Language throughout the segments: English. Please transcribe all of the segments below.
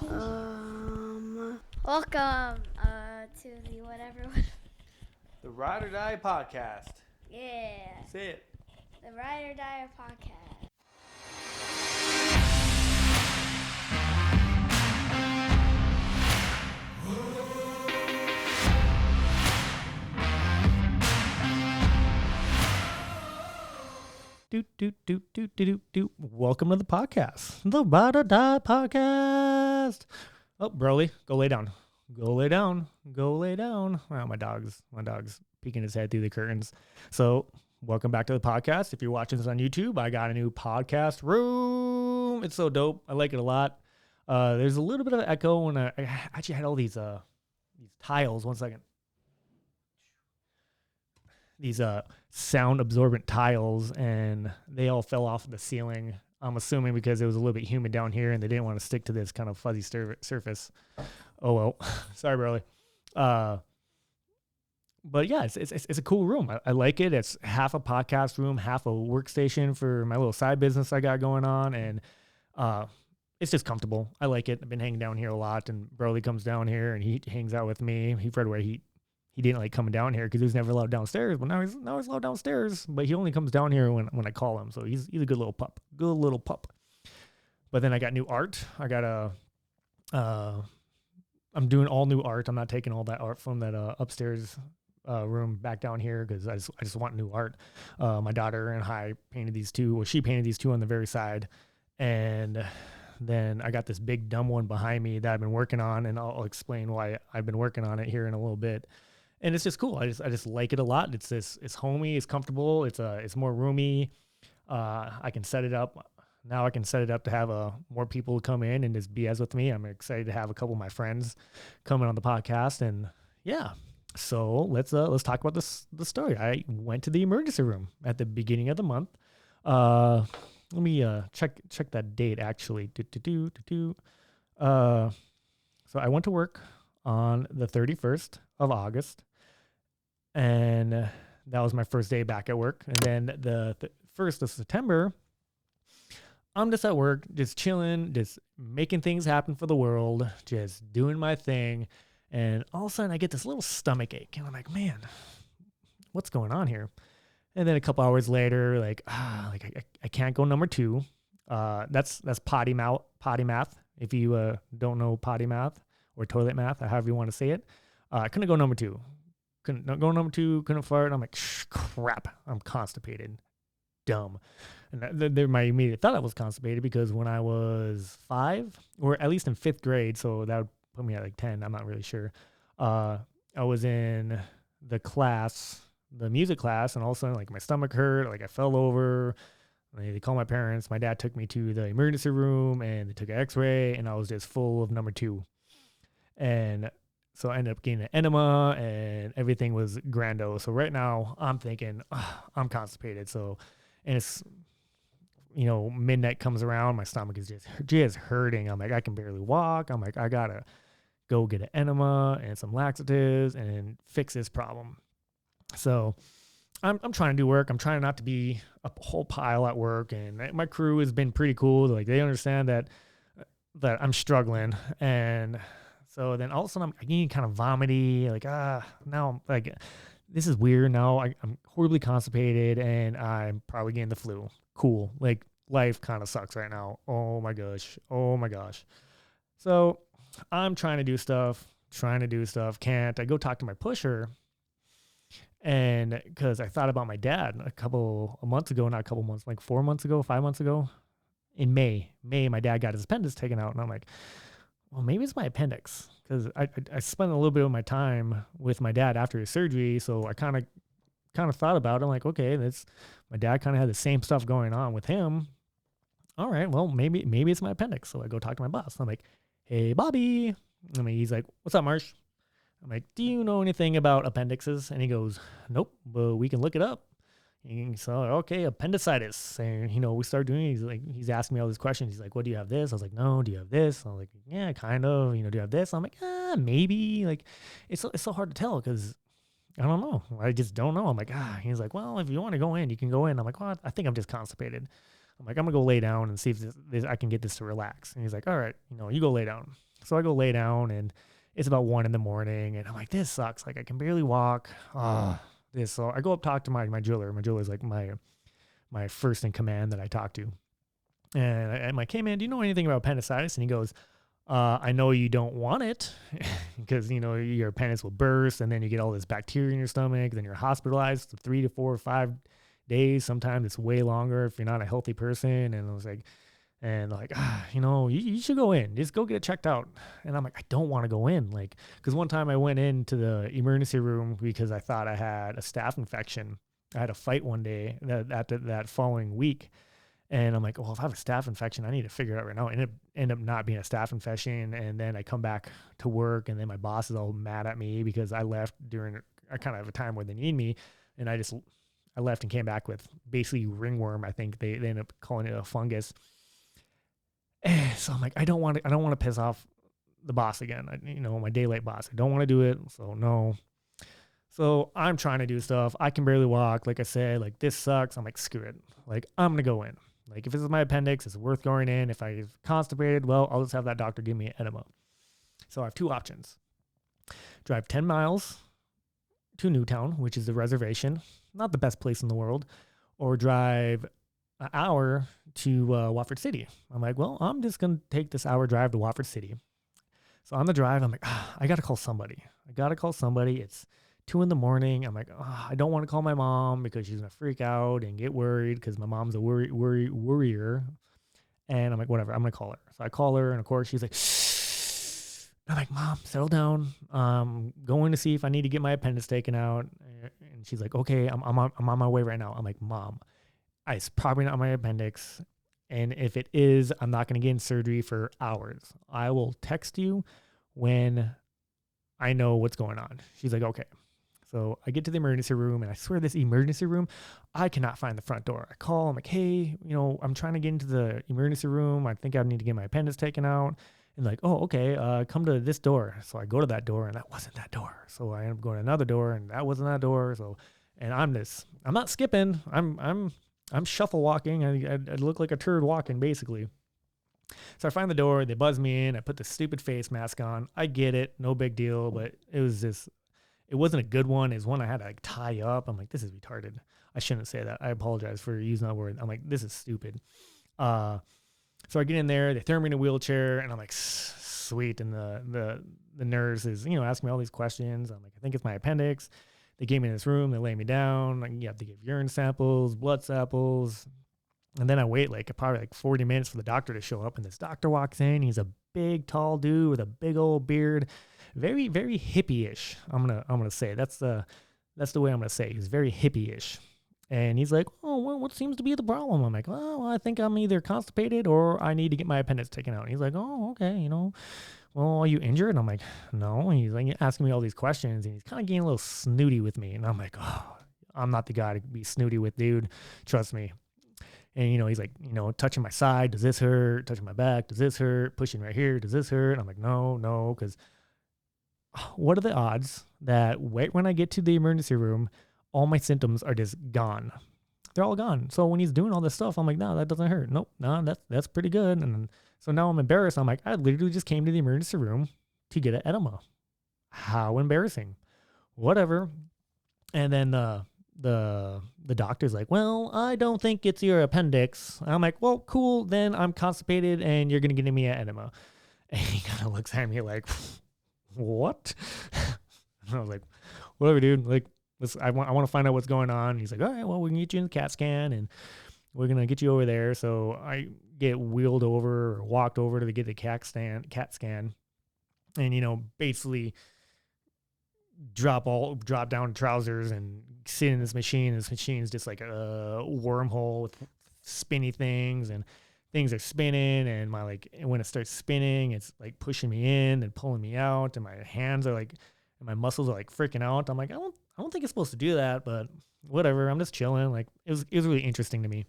Welcome to the whatever. The Ride or Die Podcast. Yeah, Say it. the Ride or Die podcast. Welcome to the podcast. The Ride or Die Podcast. Oh, Broly, go lay down. Go lay down. Go lay down. Oh, my dog's peeking his head through the curtains. So, welcome back to the podcast. If you're watching this on YouTube, I got a new podcast room. It's so dope. I like it a lot. There's a little bit of echo when I actually had all these tiles. 1 second. These sound absorbent tiles, and they all fell off the ceiling. I'm assuming because it was a little bit humid down here and they didn't want to stick to this kind of fuzzy surface. Oh well. Sorry, Burley. But yeah, it's a cool room. I like it. It's half a podcast room, half a workstation for my little side business I got going on, and it's just comfortable. I like it. I've been hanging down here a lot, and Broly comes down here and he hangs out with me. He didn't like coming down here because he was never allowed downstairs, but now he's allowed downstairs. But he only comes down here when I call him. So he's a good little pup. Good little pup. But then I got new art. I got I'm doing all new art. I'm not taking all that art from that upstairs room back down here because I just want new art. My daughter and I painted these two. Well, she painted these two on the very side, and then I got this big dumb one behind me that I've been working on, and I'll explain why I've been working on it here in a little bit. And it's just cool. I just like it a lot. It's homey, it's comfortable, it's more roomy. I can set it up. Now I can set it up to have more people come in and just BS with me. I'm excited to have a couple of my friends coming on the podcast, and yeah. So let's talk about the story. I went to the emergency room at the beginning of the month. Let me check that date actually. So I went to work on the 31st of August, and that was my first day back at work. And then the 1st of September, I'm just at work, just chilling, just making things happen for the world, just doing my thing. And all of a sudden I get this little stomach ache, and I'm like, man, what's going on here? And then a couple hours later, I can't go number 2. That's potty math. If you don't know potty math or toilet math, or however you want to say it, I couldn't go number 2. Couldn't go number 2. Couldn't fart. I'm like, crap. I'm constipated. Dumb. And my immediate thought I was constipated because when I was 5, or at least in 5th grade, so that would put me at like 10. I'm not really sure. I was in the music class, and all of a sudden, like, my stomach hurt. Like, I fell over. They called my parents. My dad took me to the emergency room, and they took an X-ray, and I was just full of number 2. And so I ended up getting an enema, and everything was grando. So right now I'm thinking, I'm constipated. So, and it's, midnight comes around, my stomach is just hurting. I'm like, I can barely walk. I'm like, I gotta go get an enema and some laxatives and fix this problem. So I'm trying to do work. I'm trying not to be a whole pile at work, and my crew has been pretty cool. Like, they understand that I'm struggling. And so then all of a sudden I'm getting kind of vomity, like, now I'm like, this is weird. Now I'm horribly constipated, and I'm probably getting the flu. Cool. Like, life kind of sucks right now. Oh my gosh. So I'm trying to do stuff, can't. I go talk to my pusher, and because I thought about my dad like 4 months ago, 5 months ago, in May, my dad got his appendix taken out, and I'm like, well, maybe it's my appendix, because I spent a little bit of my time with my dad after his surgery. So I kind of thought about it. I'm like, okay, my dad kind of had the same stuff going on with him. All right, well, maybe it's my appendix. So I go talk to my boss. I'm like, hey, Bobby. I mean, he's like, what's up, Marsh? I'm like, do you know anything about appendixes? And he goes, nope, but we can look it up. And so, okay, appendicitis. And, we start doing it. He's asking me all these questions. He's like, what, do you have this? I was like, no. Do you have this? I'm like, yeah, kind of. Do you have this? I'm like, maybe. Like, it's so hard to tell because I don't know. I just don't know. I'm like, He's like, well, if you want to go in, you can go in. I'm like, well, I think I'm just constipated. I'm like, I'm going to go lay down and see if I can get this to relax. And he's like, all right, you go lay down. So I go lay down, and it's about 1 a.m, and I'm like, this sucks. Like, I can barely walk. This. So I go up, talk to my jeweler. My jeweler's like my first in command that I talk to. And I'm like, hey man, do you know anything about appendicitis? And he goes, I know you don't want it because, your appendix will burst, and then you get all this bacteria in your stomach. Then you're hospitalized for 3 to 4 or 5 days. Sometimes it's way longer if you're not a healthy person. And I was like, you should go in. Just go get it checked out. And I'm like, I don't want to go in. Like, because one time I went into the emergency room because I thought I had a staph infection. I had a fight one day that following week. And I'm like, well, if I have a staph infection, I need to figure it out right now. And it ended up not being a staph infection. And then I come back to work, and then my boss is all mad at me because I left during a kind of a time where they need me. And I left and came back with basically ringworm. I think they ended up calling it a fungus. So I'm like, I don't want to piss off the boss again. My daylight boss. I don't want to do it. So no. So I'm trying to do stuff. I can barely walk. Like I said, like, this sucks. I'm like, screw it. Like, I'm going to go in. Like, if this is my appendix, it's worth going in. If I'm constipated, well, I'll just have that doctor give me enema. So I have 2 options. Drive 10 miles to Newtown, which is the reservation. Not the best place in the world. Or drive an hour to Watford City. I'm like, well, I'm just going to take this hour drive to Watford City. So on the drive, I'm like, I got to call somebody. It's 2 a.m. I'm like, I don't want to call my mom because she's going to freak out and get worried because my mom's a worrier. And I'm like, whatever, I'm going to call her. So I call her, and of course she's like, shh. I'm like, Mom, settle down. Going to see if I need to get my appendix taken out. And she's like, okay, I'm on my way right now. I'm like, Mom, it's probably not my appendix. And if it is, I'm not going to get in surgery for hours. I will text you when I know what's going on. She's like, okay. So I get to the emergency room, and I swear this emergency room, I cannot find the front door. I call, I'm like, hey, I'm trying to get into the emergency room. I think I need to get my appendix taken out. And like, oh, okay, come to this door. So I go to that door, and that wasn't that door. So I end up going to another door, and that wasn't that door. So, and I'm not skipping. I'm shuffle walking. I look like a turd walking, basically. So I find the door, they buzz me in, I put the stupid face mask on. I get it, no big deal, but it wasn't a good one. It was one I had to like tie up. I'm like, this is retarded. I shouldn't say that. I apologize for using that word. I'm like, this is stupid. So I get in there, they throw me in a wheelchair, and I'm like, sweet. And the nurse is, asking me all these questions. I'm like, I think it's my appendix. They gave me in this room, they lay me down. Like, you have to give urine samples, blood samples. And then I wait probably 40 minutes for the doctor to show up. And this doctor walks in. He's a big, tall dude with a big old beard. Very, very hippie-ish. I'm gonna say that's the way I'm gonna say. He's very hippie-ish. And he's like, oh, well, what seems to be the problem? I'm like, well, I think I'm either constipated or I need to get my appendix taken out. And he's like, oh, okay, well, are you injured? And I'm like, no. And he's like asking me all these questions, and he's kind of getting a little snooty with me. And I'm like, oh, I'm not the guy to be snooty with, dude. Trust me. And, he's like, touching my side, does this hurt? Touching my back, does this hurt? Pushing right here, does this hurt? And I'm like, no, because what are the odds that right when I get to the emergency room, all my symptoms are just gone? They're all gone. So when he's doing all this stuff, I'm like, no, that doesn't hurt. Nope, no, that's pretty good. And so now I'm embarrassed. I'm like, I literally just came to the emergency room to get an enema. How embarrassing. Whatever. And then the doctor's like, well, I don't think it's your appendix. I'm like, well, cool. Then I'm constipated, and you're going to give me an enema. And he kind of looks at me like, what? And I was like, whatever, dude. Like, I want to find out what's going on. And he's like, all right, well, we can get you in the CAT scan, and we're going to get you over there. So I get wheeled over or walked over to get the CAT scan. And, basically drop down trousers and sit in this machine. This machine's just like a wormhole with spinny things, and things are spinning, and when it starts spinning, it's like pushing me in and pulling me out, and my hands are and my muscles are freaking out. I'm like, I don't think it's supposed to do that, but whatever. I'm just chilling. It was really interesting to me.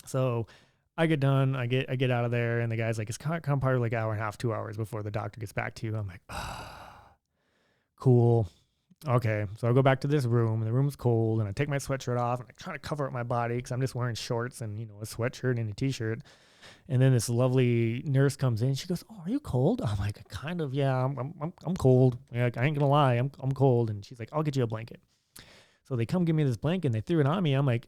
So I get done, I get out of there, and the guy's like, it's come probably an hour and a half, 2 hours before the doctor gets back to you. I'm like, cool. Okay. So I go back to this room, and the room's cold, and I take my sweatshirt off, and I try to cover up my body because I'm just wearing shorts and, a sweatshirt and a t-shirt. And then this lovely nurse comes in. She goes, "Oh, are you cold?" I'm like, "Kind of, yeah. I'm cold. Yeah, like, I ain't gonna lie, I'm cold." And she's like, "I'll get you a blanket." So they come give me this blanket and they threw it on me. I'm like,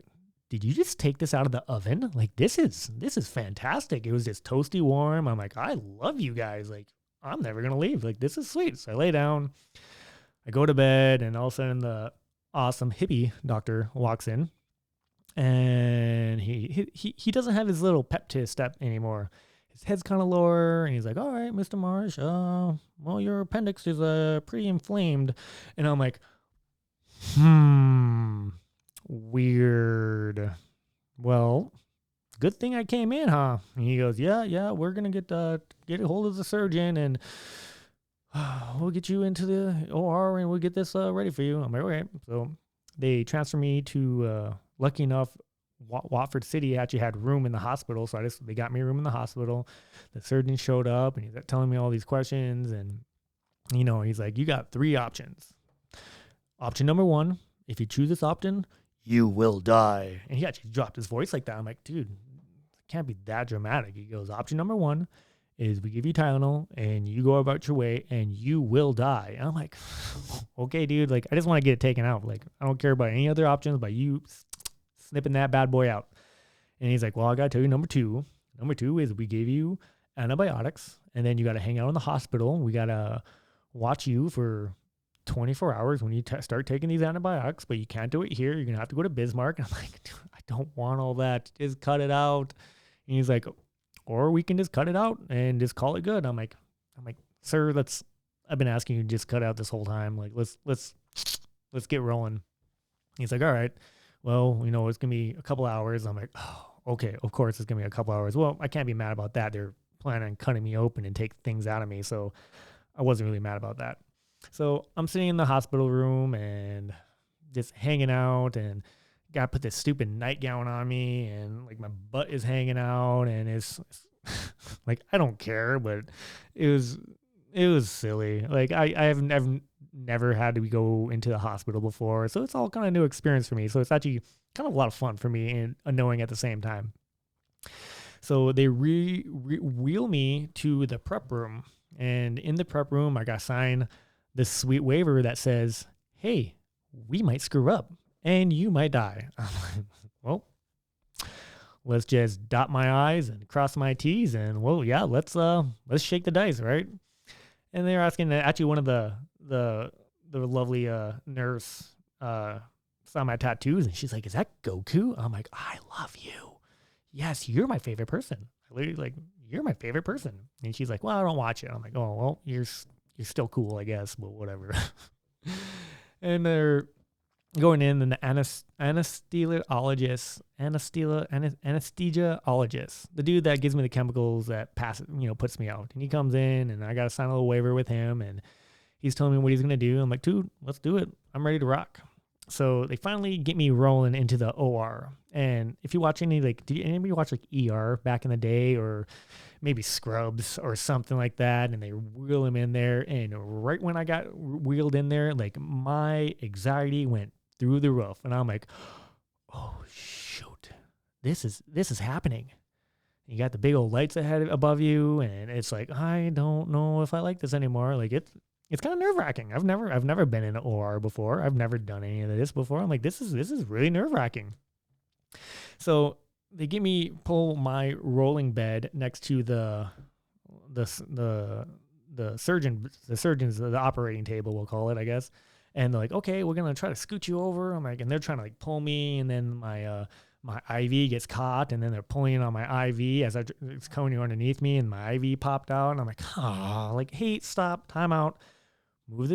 "Did you just take this out of the oven? Like this is fantastic. It was just toasty warm." I'm like, "I love you guys. Like I'm never gonna leave. Like this is sweet." So I lay down, I go to bed, and all of a sudden the awesome hippie doctor walks in, and he doesn't have his little pep to his step anymore. His head's kind of lower, and he's like, "All right, Mr. Marsh, well, your appendix is pretty inflamed," and I'm like, weird. Well, good thing I came in, huh? And he goes, "Yeah, we're gonna get a hold of the surgeon, and we'll get you into the OR, and we'll get this ready for you." I'm like, "Okay." So they transfer me to, lucky enough, Watford City actually had room in the hospital, so they got me a room in the hospital. The surgeon showed up, and he's telling me all these questions, and he's like, "You got 3 options. Option number 1, if you choose this option, you will die." And he actually dropped his voice like that. I'm like, "Dude, it can't be that dramatic." He goes, "Option number 1 is we give you Tylenol and you go about your way and you will die." And I'm like, "Okay, dude, like I just want to get it taken out. Like I don't care about any other options but you snipping that bad boy out." And he's like, "Well, I got to tell you number 2. Number 2 is we give you antibiotics and then you got to hang out in the hospital. We got to watch you for 24 hours when you start taking these antibiotics, but you can't do it here. You're going to have to go to Bismarck." And I'm like, "Dude, I don't want all that. Just cut it out." And he's like, "Or we can just cut it out and just call it good." I'm like, "Sir, I've been asking you to just cut out this whole time. Like, let's get rolling." He's like, "All right, well, it's going to be a couple hours." I'm like, "Oh, okay, of course it's going to be a couple hours." Well, I can't be mad about that. They're planning on cutting me open and take things out of me. So I wasn't really mad about that. So I'm sitting in the hospital room and just hanging out, and got to put this stupid nightgown on me, and like my butt is hanging out, and it's like, I don't care, but it was silly. Like I've never had to go into the hospital before, so it's all kind of new experience for me. So it's actually kind of a lot of fun for me and annoying at the same time. So they wheel me to the prep room, and in the prep room I got to sign this sweet waiver that says, "Hey, we might screw up and you might die." I'm like, "Well, let's just dot my I's and cross my T's, and well, yeah, let's shake the dice, right?" And they're asking, actually one of the lovely nurse saw my tattoos, and she's like, "Is that Goku?" I'm like, "I love you. Yes, you're my favorite person. I literally, like, you're my favorite person." And she's like, "Well, I don't watch it." I'm like, "Oh, well, you're still cool, I guess, but whatever." And they're going in, and the anesthesiologist, the dude that gives me the chemicals that puts me out, and he comes in, and I got to sign a little waiver with him, and he's telling me what he's going to do. I'm like, "Dude, let's do it. I'm ready to rock." So they finally get me rolling into the OR. And if you watch did anybody watch like ER back in the day, or maybe Scrubs or something like that, and they wheel him in there, and right when I got wheeled in there, like my anxiety went through the roof, and I'm like, "Oh shoot, this is happening." You got the big old lights ahead above you, and it's like, I don't know if I like this anymore. Like it's kind of nerve-wracking. I've never been in an OR before. I've never done any of this before. I'm like, this is really nerve-wracking. So they pull my rolling bed next to the surgeon's, the operating table, we'll call it, I guess. And they're like, "Okay, we're gonna try to scoot you over." I'm like, and they're trying to like pull me, and then my IV gets caught, and then they're pulling on my IV as it's coming underneath me, and my IV popped out, and I'm like, "Oh, like, hey, stop, time out, move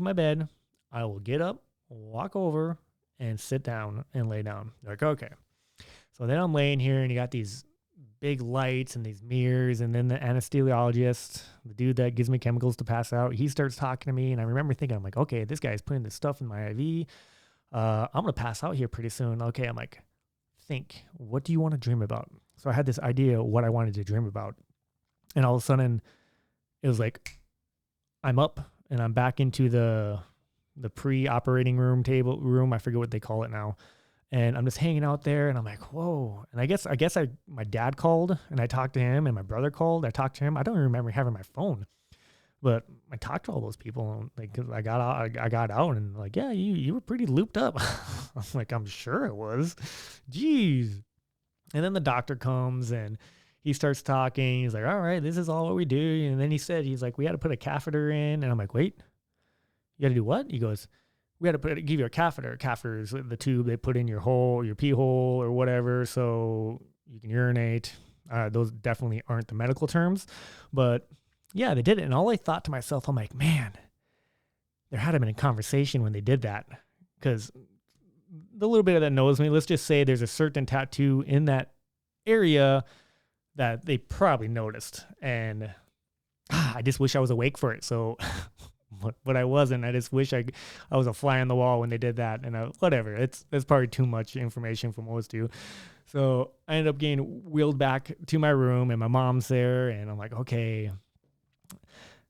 my bed. I will get up, walk over, and sit down and lay down." They're like, "Okay." So then I'm laying here, and you got these big lights and these mirrors, and then the anesthesiologist, the dude that gives me chemicals to pass out, he starts talking to me, and I remember thinking, I'm like, "Okay, this guy's putting this stuff in my IV. I'm gonna pass out here pretty soon." Okay, I'm like, "Think, what do you want to dream about?" So I had this idea of what I wanted to dream about, and all of a sudden, it was like, I'm up and I'm back into the pre-operating room. I forget what they call it now. And I'm just hanging out there, and I'm like, whoa. And my dad called, and I talked to him, and my brother called. I talked to him. I don't even remember having my phone, but I talked to all those people. And like, 'cause I got out, and like, yeah, you were pretty looped up. I'm like, I'm sure it was. Jeez. And then the doctor comes, and he starts talking. He's like, all right, this is all what we do. And then he's like, we had to put a catheter in. And I'm like, wait, you got to do what? He goes, we had to give you a catheter. Catheter is the tube they put in your hole, your pee hole or whatever, so you can urinate. Those definitely aren't the medical terms, but yeah, they did it. And all I thought to myself, I'm like, man, there had to have been a conversation when they did that, because the little bit that knows me, let's just say there's a certain tattoo in that area that they probably noticed, and I just wish I was awake for it. So, but I wasn't. I just wish I was a fly on the wall when they did that. And whatever, it's probably too much information for most of you. So I ended up getting wheeled back to my room, and my mom's there, and I'm like, okay,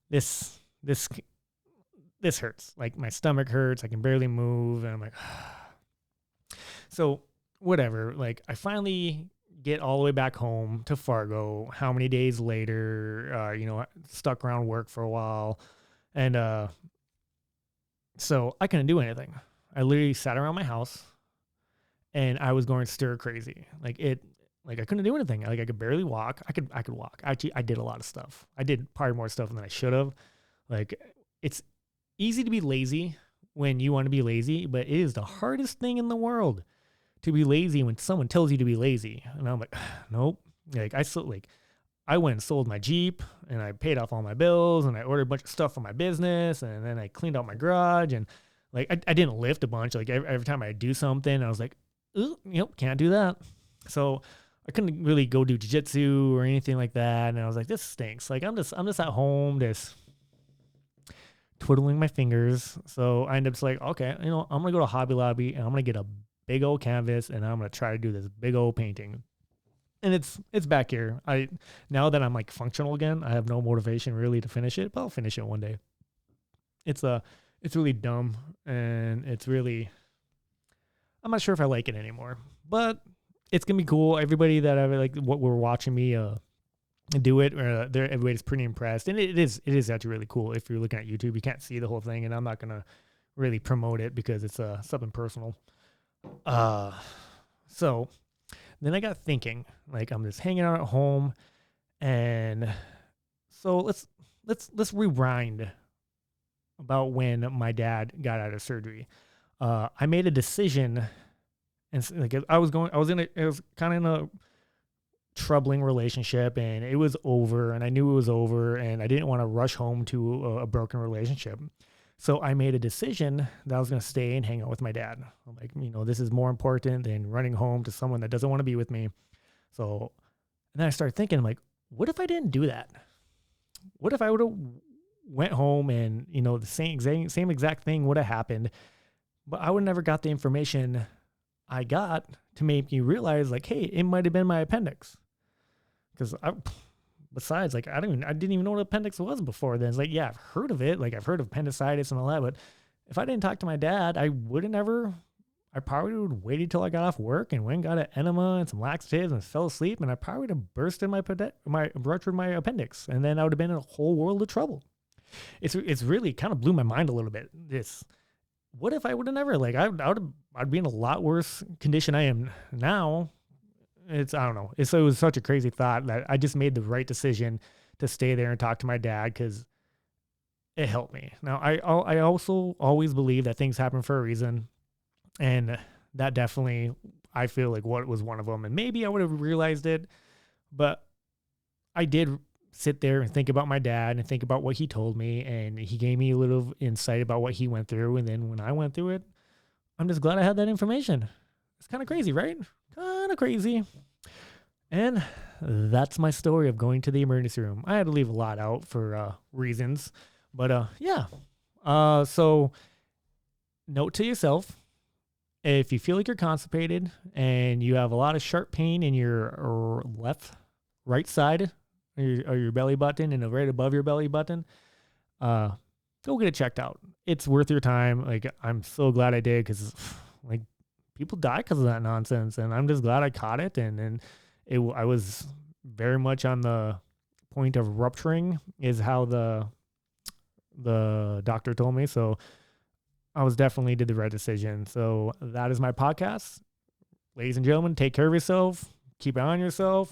this hurts. Like my stomach hurts. I can barely move, and I'm like. So whatever, like I finally get all the way back home to Fargo. How many days later, stuck around work for a while. And so I couldn't do anything. I literally sat around my house, and I was going stir crazy. Like I couldn't do anything. Like I could barely walk. I could walk. Actually, I did a lot of stuff. I did probably more stuff than I should have. Like it's easy to be lazy when you want to be lazy, but it is the hardest thing in the world to be lazy when someone tells you to be lazy. And I'm like, nope. Like I went and sold my Jeep, and I paid off all my bills, and I ordered a bunch of stuff for my business, and then I cleaned out my garage, and like I didn't lift a bunch. Like every time I do something, I was like, nope, can't do that. So I couldn't really go do jiu-jitsu or anything like that. And I was like, this stinks. Like I'm just at home, just twiddling my fingers. So I ended up like, okay, I'm gonna go to Hobby Lobby, and I'm gonna get a big old canvas, and I'm gonna try to do this big old painting. And it's back here. Now that I'm like functional again, I have no motivation really to finish it, but I'll finish it one day. It's really dumb, and I'm not sure if I like it anymore, but it's gonna be cool. Everybody that what were watching me do it, everybody's pretty impressed, and it is actually really cool. If you're looking at YouTube, you can't see the whole thing, and I'm not gonna really promote it because it's something personal. So then I got thinking, like I'm just hanging out at home, and so let's rewind about when my dad got out of surgery. I made a decision, and like I was kind of in a troubling relationship, and it was over, and I knew it was over, and I didn't want to rush home to a broken relationship. So I made a decision that I was going to stay and hang out with my dad. I'm like, this is more important than running home to someone that doesn't want to be with me. So, and then I started thinking, like, what if I didn't do that? What if I would have went home and, the same exact thing would have happened, but I would have never got the information I got to make me realize, like, hey, it might have been my appendix. Because besides, like, I didn't even know what appendix was before then. It's like, yeah, I've heard of it. Like, I've heard of appendicitis and all that. But if I didn't talk to my dad, I probably would have waited till I got off work and went and got an enema and some laxatives and fell asleep. And I probably would have bursted ruptured my appendix. And then I would have been in a whole world of trouble. It's really kind of blew my mind a little bit. What if I would have never, like, I'd be in a lot worse condition I am now. I don't know. It was such a crazy thought that I just made the right decision to stay there and talk to my dad, because it helped me. Now, I also always believe that things happen for a reason, and that definitely, I feel like what was one of them. And maybe I would have realized it, but I did sit there and think about my dad and think about what he told me, and he gave me a little insight about what he went through. And then when I went through it, I'm just glad I had that information. It's kind of crazy, right? Kind of crazy. And that's my story of going to the emergency room. I had to leave a lot out for reasons, but yeah. So note to yourself, if you feel like you're constipated and you have a lot of sharp pain in your right side or your belly button and right above your belly button, go get it checked out. It's worth your time. Like, I'm so glad I did, because like people die because of that nonsense. And I'm just glad I caught it. And I was very much on the point of rupturing, is how the doctor told me. So I was definitely did the right decision. So that is my podcast. Ladies and gentlemen, take care of yourself. Keep an eye on yourself.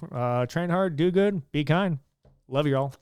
Train hard, do good, be kind. Love you all.